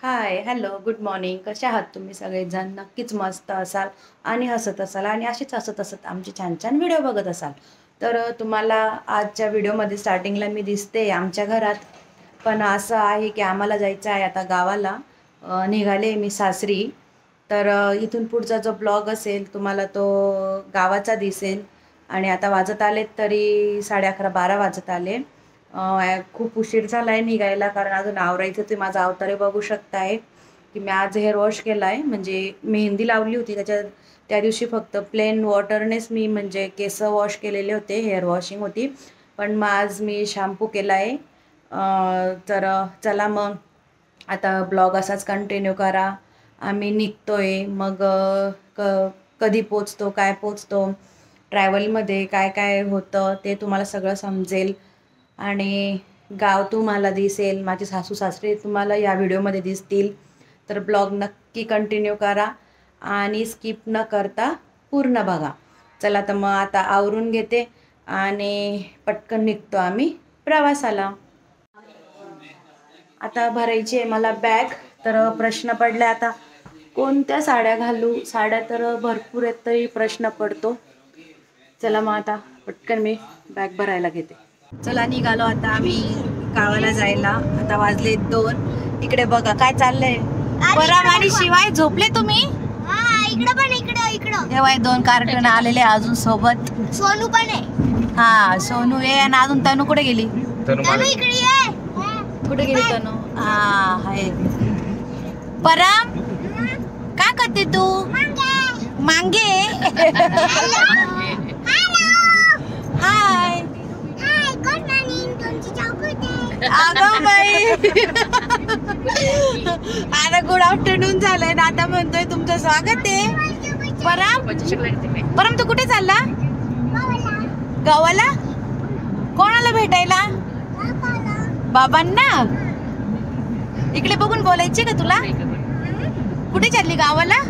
हाय, hello, good morning. कसे आहात तुम्ही सगळेजण? नक्कीच मस्त असाल आणि हसत असाल आणि अशीच हसत हसत आमचे छान छान व्हिडिओ बघत असाल. तर तुम्हाला आजच्या व्हिडिओमध्ये स्टार्टिंगला मी दिसते आमच्या घरात. पण असं आहे की आम्हाला जायचं आहे आता गावाला. निघाले मी सासरी. तर इथून पुढचा जो ब्लॉग असेल तुम्हाला तो गावाचा दिसेल. आणि आता वाजत आलेत तरी 11:30-12 वाजत आले. खूप उशीर झाला आहे निघायला कारण अजून आवरायचं. ते माझा अवतारे बघू शकताय की मी आज हेअर वॉश केला आहे. म्हणजे मेहंदी लावली होती त्या दिवशी फक्त प्लेन वॉटरनेच मी म्हणजे केस वॉश केलेले होते, हेअर वॉशिंग होती. पण मग आज मी शॅम्पू केला आहे. तर चला मग आता ब्लॉग असाच कंटिन्यू करा. आम्ही निघतोय मग कधी पोचतो, काय पोचतो, ट्रॅव्हलमध्ये काय काय होतं ते तुम्हाला सगळं समजेल. आणि गाव तुम्हाला दिसेल, माझे सासू सासरे तुम्हाला या व्हिडिओमध्ये दिसतील. तर ब्लॉग नक्की कंटिन्यू करा आणि स्किप न करता पूर्ण बघा. चला तर मग आता आवरून घेते आणि पटकन निघतो आम्ही प्रवासाला. आता भरायची आहे मला बॅग. तर प्रश्न पडला आता कोणत्या साड्या घालू. साड्या तर भरपूर आहेत तरी प्रश्न पडतो. चला मग आता पटकन मी बॅग भरायला घेते. चला निघालो आता आम्ही गावाला जायला. आता वाजले 2. इकडे बघा काय चाललंय. पराम आणि शिवाय झोपले तुम्ही? तेव्हा 2 कार्टून आलेले अजून सोबत. सोनू पण आहे. हा सोनू आहे. आणि अजून तनू कुठे गेली? कुठे गेली तनू? हा आहे. पराम काय करते तू? मांगे. हाय. अगं बाई. आता गुड आफ्टरनून झालंय ना, आता म्हणतोय तुमचं स्वागत आहे. परम तू कुठे चालला? गावाला. कोणाला भेटायला? बाबांना. इकडे बघून बोलायचे का तुला? कुठे चालली गावाला?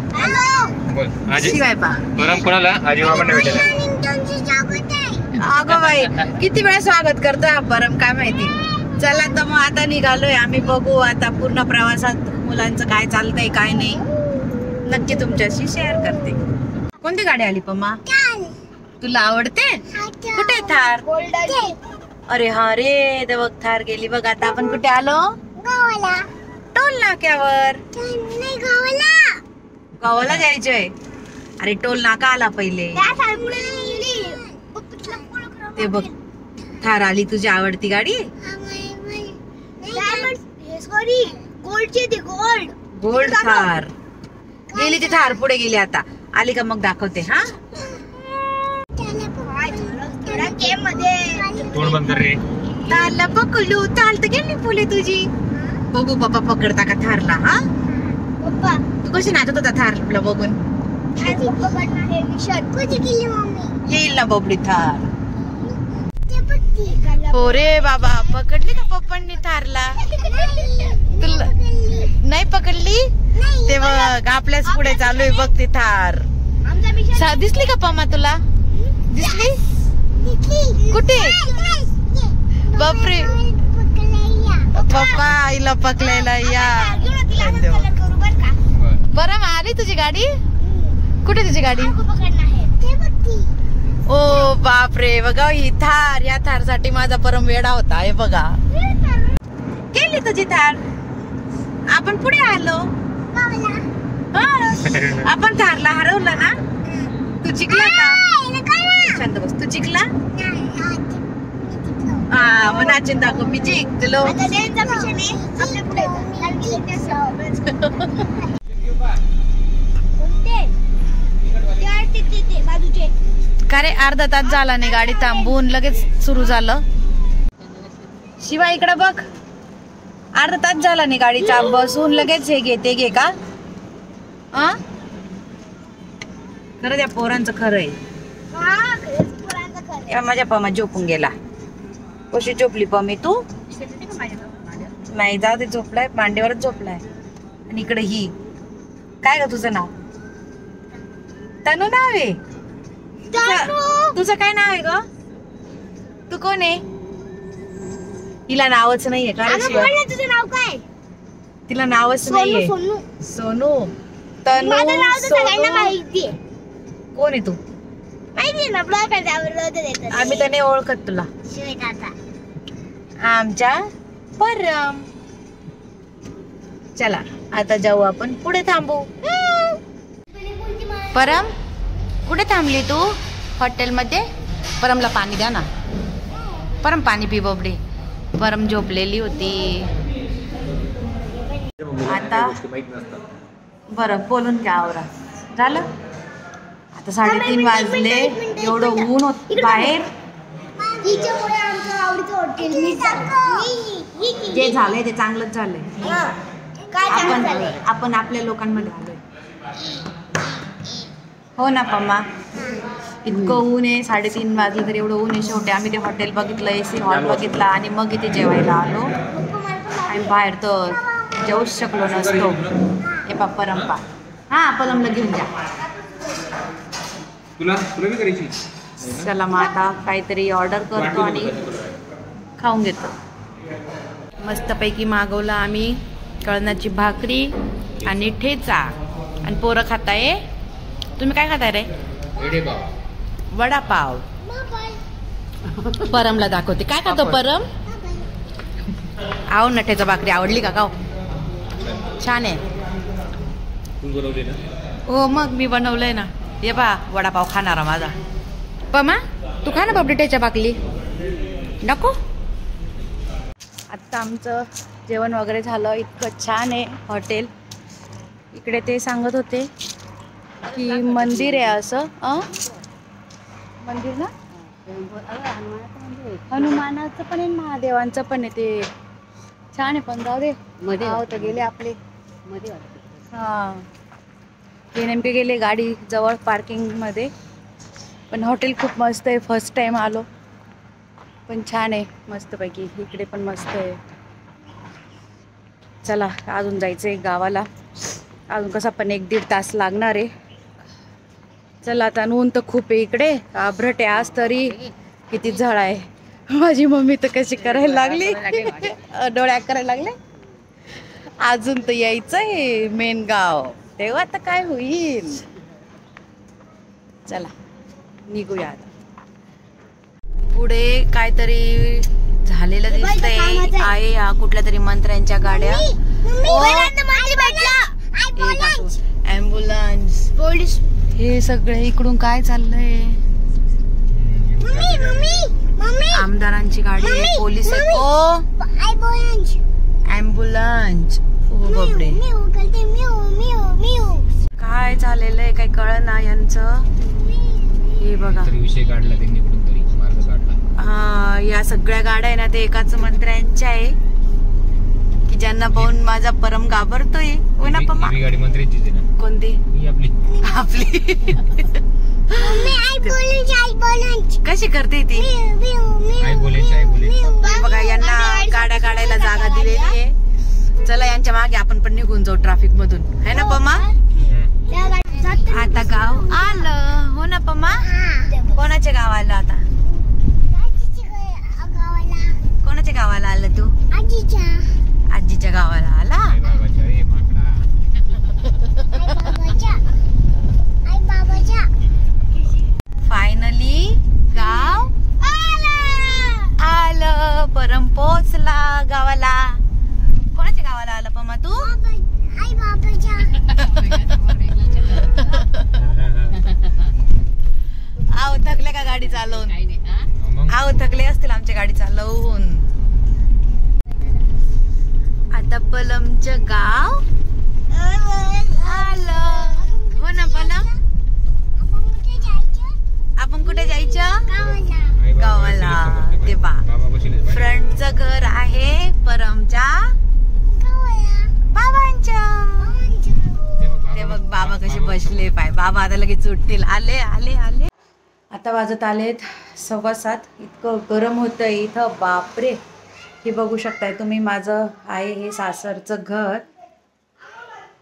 शिवाय पा परम कोणाला? आजी बाबांना भेटायला. अगं बाई किती वेळा स्वागत करतोय हा परम काय माहिती. चला तर मग आता निघालोय आम्ही. बघू आता पूर्ण प्रवासात मुलांचं काय चालतंय काय नाही नक्की तुमच्याशी शेअर करते. कोणती गाडी आली पम्मा? तुला आवडते? कुठे थार? अरे हा रे ते बघ थार गेली बघ. आता आपण कुठे आलो? टोल नाक्यावर. गावाला जायचंय. अरे टोल नाका आला पहिले. ते बघ थार आली तुझी आवडती गाडी. गोल्ड थार गेली. ती थार पुढे गेली. आता आली का मग दाखवते. हा तोंड बंद कर रे. तारला पकडू. ताल तर गेली फुले तुझी. बघू पप्पा पकडता का थारला. हा तू कशी नाचत होता थारला बघून? येईल ना बबडी थार. हो रे बाबा पकडली का पप्पांनी थारला? तुला नाही पकडली? ते बघ आपल्याच पुढे चालू आहे बघ ती थार. दिसली का पम्मा तुला? दिसली? कुठे? बापरे पप्पा आईला पकडायला या. बरं आली तुझी गाडी? कुठे तुझी गाडी? ओ बापरे बघा ही थार. या थार साठी माझा परम वेडा होता. हे बघा गेली तुझी थार. आपण पुढे आलो. आपण थारला हरवलं ना. तू जिंकला का? शांत बस. तू जिंकला? हा मग नाचून दाखव मी जिंकलो. का रे अर्धा तास झाला नाही गाडी थांबून लगेच सुरू झालं. शिवाय इकडे बघ. अर्धा तास झाला नाही गाडी बसून लगेच हे घेते घे का? खरं त्या पोरांचं खरं आहे. माझ्या पम्मा झोपून गेला. कशी झोपली पम्मी तू? नाही जाऊ दे झोपलाय मांडीवरच झोपलाय. आणि इकडे ही काय ग तुझं नाव? तनू नाव आहे. तुझं काय नाव आहे ग? तू कोण आहे? हिला नावच नाहीये का? तुझं नाव काय? तिला नावच नाहीये. सोनू. तनू. माहितीये. कोण आहे तू? माहितीये ना ब्लॉग करता. आम्ही तर नाही ओळखत तुला. आमच्या परम. चला आता जाऊ आपण पुढे थांबू. परम कुठे थांबली तू? हॉटेलमध्ये. परमला पाणी द्या ना. परम पाणी पी बबडी. परम झोपलेली होती. आता बरं बोलून घ्या आवरा. झालं आता 3:30 वाजले. एवढं ऊन होत बाहेर. जे झालंय ते चांगलंच झालंय. आपण आपल्या लोकांमध्ये आलोय. हो ना पम्मा. इतकं ऊन आहे. 3:30 वाजले तरी एवढं ऊन आहे. शेवटी आम्ही ते हॉटेल बघितलं, AC हॉल बघितला आणि मग इथे जेवायला आलो. आणि बाहेर तर जेवूच शकलो नसतो. हे पप्पा रंपा. हा पलमला घेऊन जा. चला मग आता काहीतरी ऑर्डर करतो आणि खाऊन घेतो. मस्तपैकी मागवलं आम्ही कळण्याची भाकरी आणि ठेचा. आणि पोरं खाताय. तुम्ही काय खाताय रे? वडापाव. परमला दाखवते काय खातो परम. आव नठेचा भाकरी आवडली का? गाव छान आहे. हो मग मी बनवलंय ना. ये बा वडापाव खाणारा माझा. पमा तू खा ना बाबडी ठेचा भाकरी. नको. आत्ता आमचं जेवण वगैरे झालं. इतकं छान आहे हॉटेल. इकडे ते सांगत होते की मंदिर आहे असं. मंदिर ना हनुमानाचं पण आहे, महादेवांचं पण आहे. ते छान आहे पण जाऊ दे. मध्ये गेले आपले. हा ते नेमके गेले गाडी जवळ पार्किंग मध्ये. पण हॉटेल खूप मस्त आहे. फर्स्ट टाइम आलो पण छान आहे मस्तपैकी. इकडे पण मस्त आहे. चला अजून जायचंय गावाला. अजून कसा पण 1-1.5 तास लागणार आहे. चला आता ऊन तर खूप आहे इकडे. आभ्रट आहे आज तरी. किती झळ आहे. माझी मम्मी तर कशी करायला लागली. डोळ्या करायला लागले. अजून तर यायचंय मेन गाव. तेव्हा आता काय होईल. चला निघूया आता. पुढे काहीतरी झालेलं दिसतंय. आहे या कुठल्या तरी मंत्र्यांच्या गाड्या. ॲम्ब्युलन्स पोलीस हे सगळे इकडून काय चाललंय. आमदारांची गाडी आहे. पोलीस आहे. ओ ॲम्ब्युलन्स. ओ बापरे काय झालेलं आहे काही कळना यांचं. हे बघा विषय काढला त्यांनी कुठून तरी मार्ग काढला. हा या सगळ्या गाड्या आहे ना ते एकाच मंत्र्यांच्या आहे की ज्यांना पाहून माझा परम घाबरतोय. हो ना पप्पा. गाडी मंत्र्यांचीच आहे ना. कोणती? आपली. कशी करते ती? बघा यांना गाड्या काढायला जागा दिलेली आहे. चला यांच्या मागे आपण पण निघून जाऊ ट्रॅफिक मधून. है ना पम्मा. आता गाव आलं. हो ना पम्मा. कोणाच्या गावाला आता? कोणाच्या गावाला आलं तू? आजीच्या गावाला आला. फायनली गाव आलं. परम पोचला गावाला. कोणाच्या गावाला आला पम्मा तू? आव थकले का गाडी चालवून? आव थकले असतील आमच्या गाडी चालवून. आता पलमचं गाव आलं. हो ना पलम. आपण कुठे जायचं? गावाला. ते पा फ्रंटचं घर आहे परमच्या बाबांच्या. ते बघ बाबा कसे बसले. पाय बाबा आता लगेच उठतील. आले आले आले. आता वाजत आलेत 7:15. इतकं गरम होतंय इथं बापरे. हे बघू शकताय तुम्ही. माझं आहे हे सासरचं घर.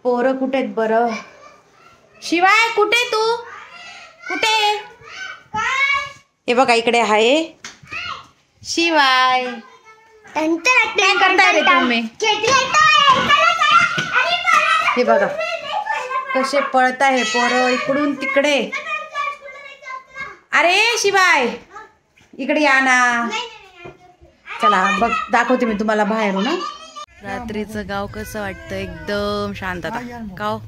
पोरं कुठे आहेत बरं? शिवाय कुठे तू? कुठे? हे बघा इकडे आहे शिवाय. काय करताय रे तुम्ही? हे बघा कसे पळत आहे पोरं इकडून तिकडे. अरे शिवाय इकडे या ना. चला बघ दाखवते मी तुम्हाला बाहेरून ना. रात्रीचं गाव कसं वाटतं, एकदम शांतता. गाव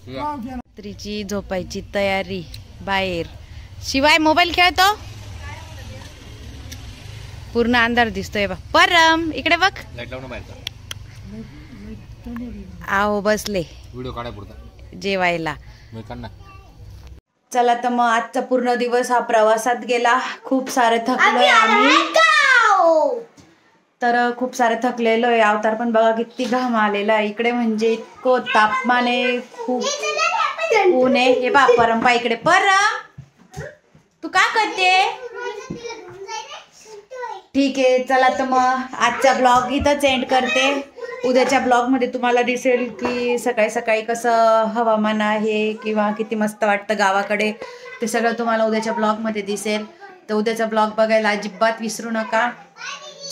रात्रीची झोपायची तयारी बाहेर. शिवाय मोबाईल खेळतो, पूर्ण अंधार दिसतोय बा. परम इकडे बघ. लाईट लावून बाहेरचा आहो बसले व्हिडिओ काढाय पुरता जेवायला. मी काढणार. चला तर मग आजचा पूर्ण दिवस हा प्रवासात गेला. खूप सारे थकलोय आम्ही, तर खूप सारे थकलेलो आहे. अवतार पण बघा किती घाम आलेला आहे इकडे, म्हणजे इतकं तापमान आहे, खूप ऊन आहे. हे बा परंपा इकडे. परम तू काय करते? ठीक आहे चला तर मग आजचा ब्लॉग इथंच एंड करते. उद्याच्या ब्लॉगमध्ये तुम्हाला दिसेल की सकाळी सकाळी कसं हवामान आहे किंवा किती मस्त वाटतं गावाकडे, ते सगळं तुम्हाला उद्याच्या ब्लॉगमध्ये दिसेल. तर उद्याचा ब्लॉग बघायला अजिबात विसरू नका.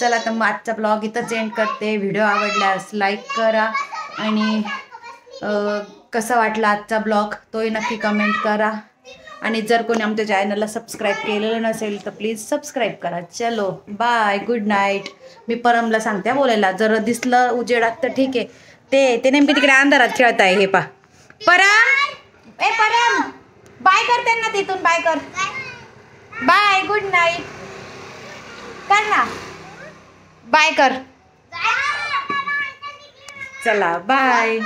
चला तर मग आजचा ब्लॉग इथंच एंड करते. व्हिडिओ आवडल्यास लाईक करा आणि कसा वाटला आजचा ब्लॉग तोही नक्की कमेंट करा. आणि जर कोणी आमच्या चॅनलला सबस्क्राईब केलेलं नसेल तर प्लीज सबस्क्राईब करा. चलो बाय, गुड नाईट. मी परमला सांगते बोलायला, जर दिसलं उजेडात तर ठीक आहे. ते नेमके तिकडे अंधारात खेळत आहे. हे पा परम, ए परम बाय कर त्यांना तिथून. बाय कर. बाय, गुड नाईट कर ना. बाय कर. चला बाय.